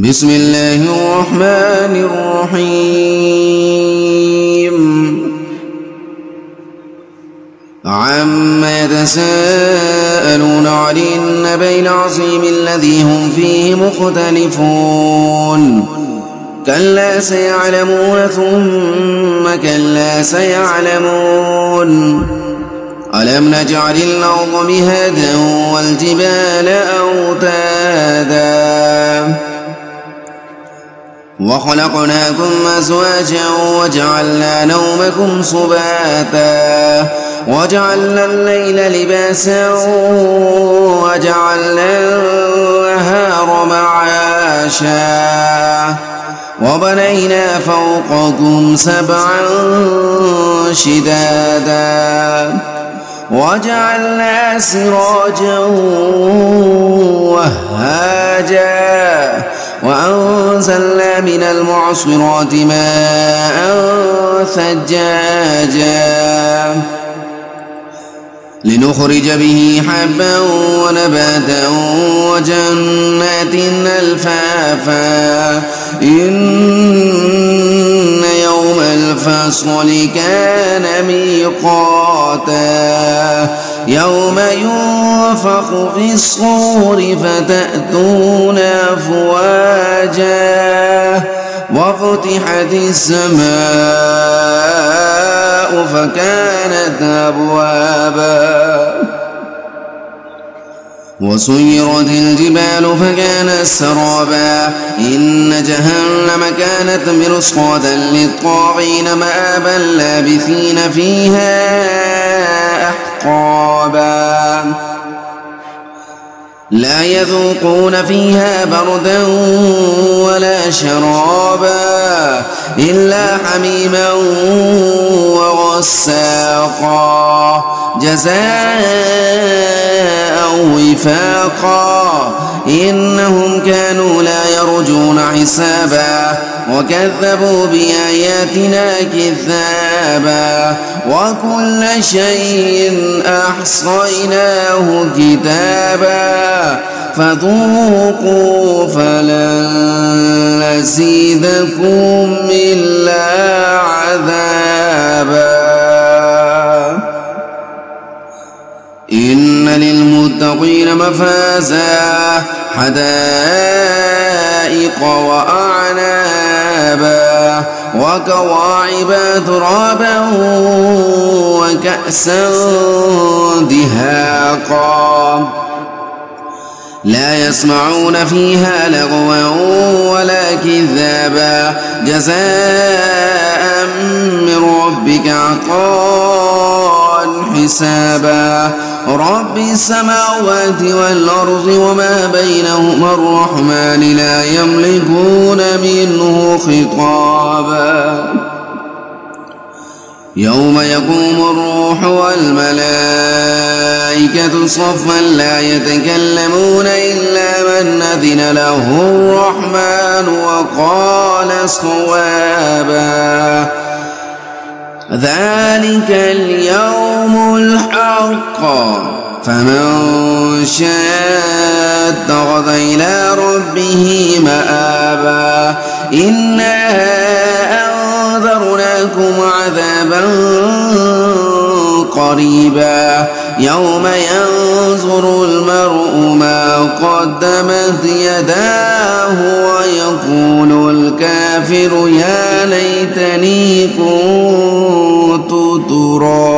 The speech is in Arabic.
بسم الله الرحمن الرحيم عما يتساءلون عن النبأ العظيم الذي هم فيه مختلفون كلا سيعلمون ثم كلا سيعلمون ألم نجعل الأرض مهادا والجبال أوتادا وخلقناكم أزواجا وجعلنا نومكم سباتا وجعلنا الليل لباسا وجعلنا النهار معاشا وبنينا فوقكم سبعا شدادا وجعلنا سراجا وهاجا وأنزلنا من المعصرات ماء ثجاجا لنخرج به حبا ونباتا وجنات ألفافا إن يوم الفصل كان ميقاتا يوم ينفخ في الصور فتأتون أفواجا وفتحت السماء فكانت أبوابا وسيرت الجبال فكانت سرابا إن جهنم كانت مرصادا للطاغين مآبا لابثين فيها أحقابا لا يذوقون فيها بردا ولا شرابا إلا حميما وغساقا جزاء وفاقا إنهم كانوا لا يرجون حسابا وكذبوا بآياتنا كذابا وكل شيء أحصيناه كتابا فذوقوا فلن نزيدكم إلا عذابا إن للمتقين مفازا حدائق وأعنابا وكواعب ترابا وكأسا دهاقا لا يسمعون فيها لغوا ولا كذابا جزاء من ربك عطاء حسابا رب السماوات والأرض وما بينهما الرحمن لا يملكون منه خطابا يوم يقوم الروح والملائكة صفا لا يتكلمون إلا من أذن له الرحمن وقال صوابا ذلك اليوم الحق فمن شاء اتخذ إلى ربه مآبا إنا أنذرناكم عذابا قريبا يوم ينظر المرء ما قدمت يداه ويقول الكافر يا ليتني كنت ترابا